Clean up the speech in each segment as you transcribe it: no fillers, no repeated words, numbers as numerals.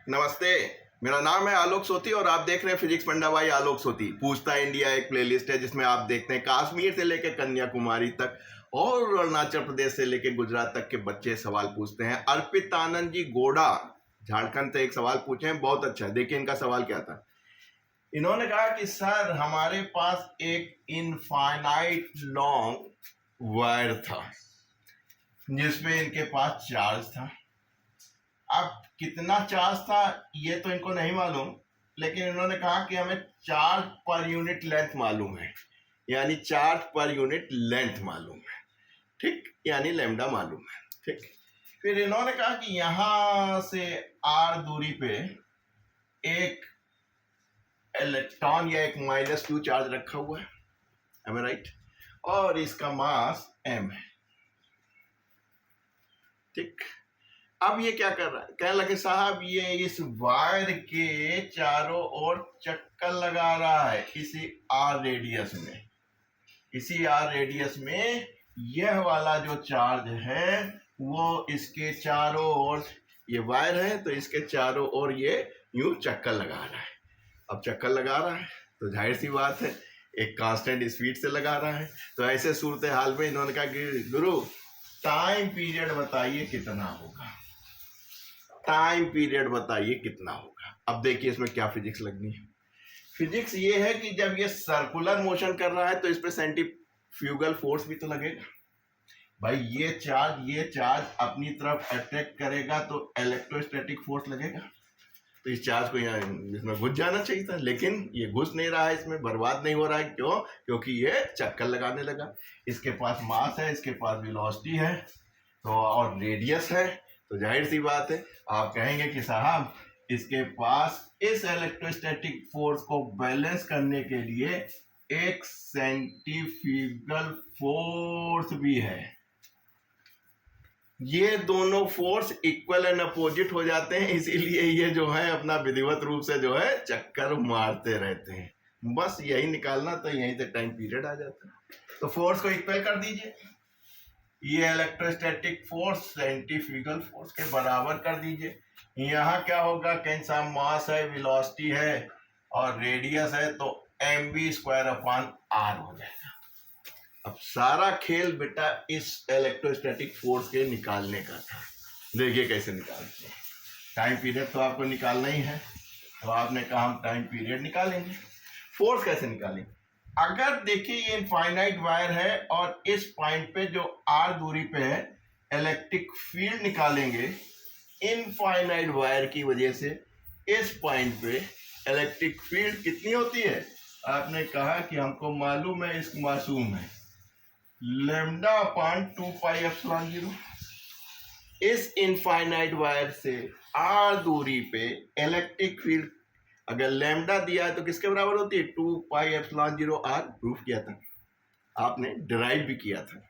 नमस्ते। मेरा नाम है आलोक सोती और आप देख रहे हैं फिजिक्स पंडा भाई आलोक सोती पूछता इंडिया। एक प्लेलिस्ट है जिसमें आप देखते हैं कश्मीर से लेकर कन्याकुमारी तक और अरुणाचल प्रदेश से लेकर गुजरात तक के बच्चे सवाल पूछते हैं। अर्पित आनंद जी गोड़ा झारखंड से एक सवाल पूछे हैं, बहुत अच्छा है। देखिए इनका सवाल क्या था। इन्होंने कहा कि सर हमारे पास एक इनफाइनाइट लॉन्ग वायर था जिसमें इनके पास चार्ज था। अब कितना चार्ज था ये तो इनको नहीं मालूम, लेकिन इन्होंने कहा कि हमें चार्ज पर यूनिट लेंथ मालूम है, यानी चार्ज पर यूनिट लेंथ मालूम है, ठीक, यानी लैम्डा मालूम है, ठीक। फिर इन्होंने कहा कि यहां से r दूरी पे एक इलेक्ट्रॉन या एक -q चार्ज रखा हुआ है, am I right? और इसका मास m है, ठीक। अब ये क्या कर रहा है, कहने लगे साहब ये इस वायर के चारों ओर चक्कर लगा रहा है इसी r रेडियस में। इसी r रेडियस में यह वाला जो चार्ज है वो इसके चारों ओर, ये वायर है तो इसके चारों ओर ये यूं चक्कर लगा रहा है। अब चक्कर लगा रहा है तो जाहिर सी बात है एक कांस्टेंट स्पीड से लगा रहा है। तो ऐसे सूरत हाल में इन्होंने कहा कि गुरु टाइम पीरियड बताइए कितना होगा, टाइम पीरियड बताइए कितना होगा। अब देखिए इसमें क्या फिजिक्स लगनी है। फिजिक्स ये है कि जब ये सर्कुलर मोशन कर रहा है तो इस पे सेंट्रीफ्यूगल फोर्स भी तो लगेगा। भाई ये चार्ज अपनी तरफ अट्रैक्ट करेगा तो इलेक्ट्रोस्टैटिक फोर्स लगेगा। तो इस चार्ज को यहाँ इसमें घुस जाना चाहिए था, लेकिन ये घुस नहीं रहा है, इसमें बर्बाद नहीं हो रहा है। क्यों? क्योंकि ये चक्कर लगाने लगा। इसके पास मास है, इसके पास वेलोसिटी है तो और रेडियस है, तो जाहिर सी बात है आप कहेंगे कि साहब इसके पास इस इलेक्ट्रोस्टैटिक फोर्स को बैलेंस करने के लिए एक सेंट्रीफ्यूगल फोर्स भी है। ये दोनों फोर्स इक्वल एंड अपोजिट हो जाते हैं, इसीलिए ये जो है अपना विधिवत रूप से जो है चक्कर मारते रहते हैं। बस यही निकालना, तो यहीं से टाइम पीरियड आ जाता है। तो फोर्स को इक्वल कर दीजिए, ये इलेक्ट्रोस्टैटिक फोर्स सेंट्रीफ्यूगल फोर्स के बराबर कर दीजिए। यहाँ क्या होगा, कहीं सा मास है, वेलोसिटी है और रेडियस है, तो mv²/r हो जाएगा। अब सारा खेल बेटा इस इलेक्ट्रोस्टैटिक फोर्स के निकालने का था। देखिए कैसे निकालते हैं। टाइम पीरियड तो आपको निकालना ही है, तो आपने कहा हम टाइम पीरियड निकालेंगे। फोर्स कैसे निकालेंगे? अगर देखिए ये इनफाइनाइट वायर है और इस पॉइंट पे जो r दूरी पे है इलेक्ट्रिक फील्ड निकालेंगे। इनफाइनाइट वायर की वजह से इस पॉइंट पे इलेक्ट्रिक फील्ड कितनी होती है? आपने कहा कि हमको मालूम है, इस मासूम है, λ/2πε0। इस इनफाइनाइट वायर से r दूरी पे इलेक्ट्रिक फील्ड अगर लैम्डा दिया है तो किसके बराबर होती है? 2πε0r। प्रूफ किया था आपने, डिराइव भी किया था।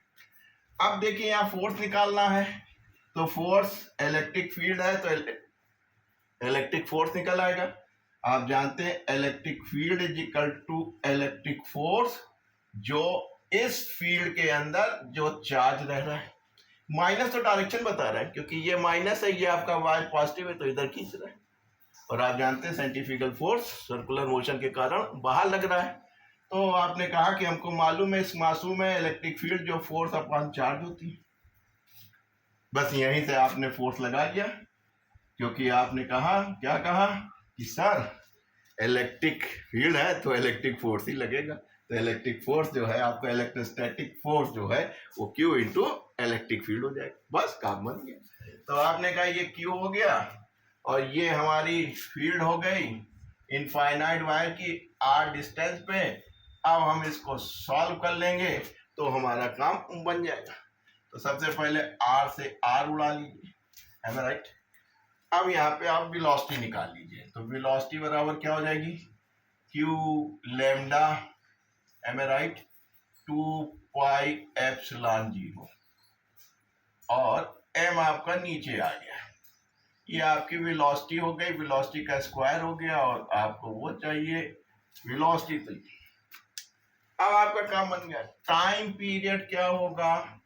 अब देखिए यहाँ फोर्स निकालना है, तो फोर्स इलेक्ट्रिक फील्ड है तो इलेक्ट्रिक फोर्स निकल आएगा। आप जानते हैं electric field is equal to electric force, जो इस फील्ड के अंदर जो चार्ज रह रहा है। माइनस तो डायरेक्शन बता रहा है, क्योंकि ये माइनस है, ये आपका वाई पॉजिटिव है तो इधर खींच रहा है। और आप जानते हैं सेंट्रीफ्यूगल फोर्स सर्कुलर मोशन के कारण बाहर लग रहा है। तो आपने कहा कि हमको मालूम है इस मासूम है इलेक्ट्रिक फील्ड जो फोर्स अपॉन चार्ज होती है। बस यहीं से आपने फोर्स लगा दिया, क्योंकि आपने कहा, क्या कहा कि सर इलेक्ट्रिक फील्ड है तो इलेक्ट्रिक फोर्स ही लगेगा। तो इलेक्ट्रिक फोर्स जो है आपका इलेक्ट्रोस्टैटिक फोर्स जो है वो Q इंटू इलेक्ट्रिक फील्ड हो जाएगा। बस काम बन गया। तो आपने कहा ये Q हो गया और ये हमारी फील्ड हो गई इनफाइनाइट वायर की r डिस्टेंस पे। अब हम इसको सॉल्व कर लेंगे तो हमारा काम बन जाएगा। तो सबसे पहले r से r उड़ा लीजिए, है ना, राइट। अब यहाँ पे आप वेलोसिटी निकाल लीजिए, तो वेलोसिटी बराबर क्या हो जाएगी? q lambda, M A right, 2πε0 और m आपका नीचे आ गया। ये आपकी वेलोसिटी हो गई, वेलोसिटी का स्क्वायर हो गया और आपको वो चाहिए वेलोसिटी। तो अब आपका काम बन गया। टाइम पीरियड क्या होगा?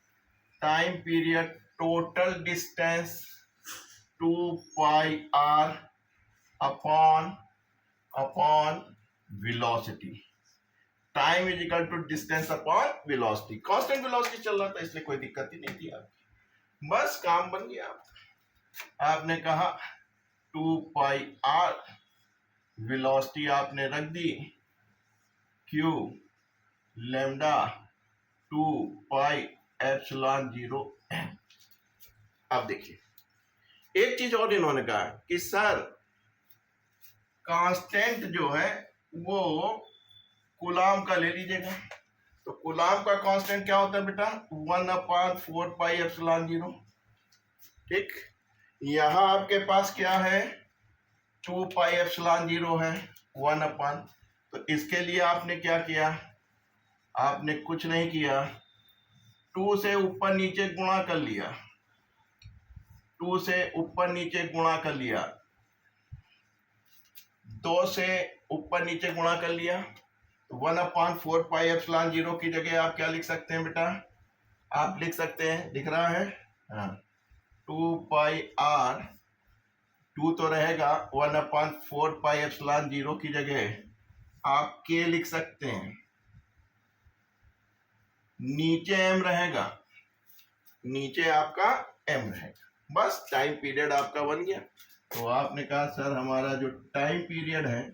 Time period total distance 2πr upon velocity, time is equal to distance upon velocity. Constant velocity चल रहा था इसलिए कोई दिक्कत ही नहीं थी आपकी, बस काम बन गया। आपने कहा 2 पाई r, वेलोसिटी आपने रख दी q lambda 2 pi epsilon 0 m। अब देखिए एक चीज और इन्होंने कहा कि सर कांस्टेंट जो है वो कूलाम का ले लीजिएगा। तो कूलाम का कांस्टेंट क्या होता है बेटा, 1/4 पाई एप्सिलॉन 0। ठीक, यहां आपके पास क्या है, 2 पाई एप्सिलॉन 0 है, 1/। तो इसके लिए आपने क्या किया, आपने कुछ नहीं किया, 2 से ऊपर नीचे गुणा कर लिया, 2 से ऊपर नीचे गुणा कर लिया, 2 से ऊपर नीचे गुणा कर लिया। तो 1/4 पाई एप्सिलॉन 0 की जगह आप क्या लिख सकते हैं बेटा, आप लिख सकते हैं, दिख रहा है, हाँ, 2 पाई r, 2 तो रहेगा, 1/4 पाई एप्सिलॉन 0 की जगह आप k लिख सकते हैं, नीचे m रहेगा, नीचे आपका m रहेगा, बस टाइम पीरियड आपका बन गया। तो आपने कहा सर हमारा जो टाइम पीरियड है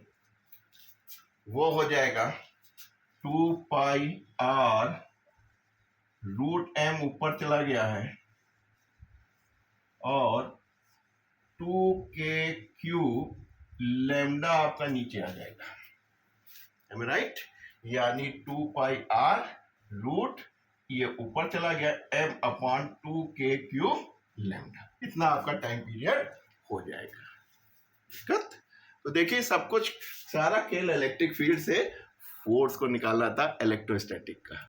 वो हो जाएगा 2 पाई r रूट m ऊपर चला गया है और 2k क्यूब लैम्डा आपका नीचे आ जाएगा, एम राइट, यानी 2 पाई r रूट ये ऊपर चला गया m/2k क्यूब लैम्डा, इतना आपका टाइम पीरियड हो जाएगा। दिक्कत? तो देखिए सब कुछ सारा खेल इलेक्ट्रिक फील्ड से फोर्स को निकालना था इलेक्ट्रोस्टैटिक का।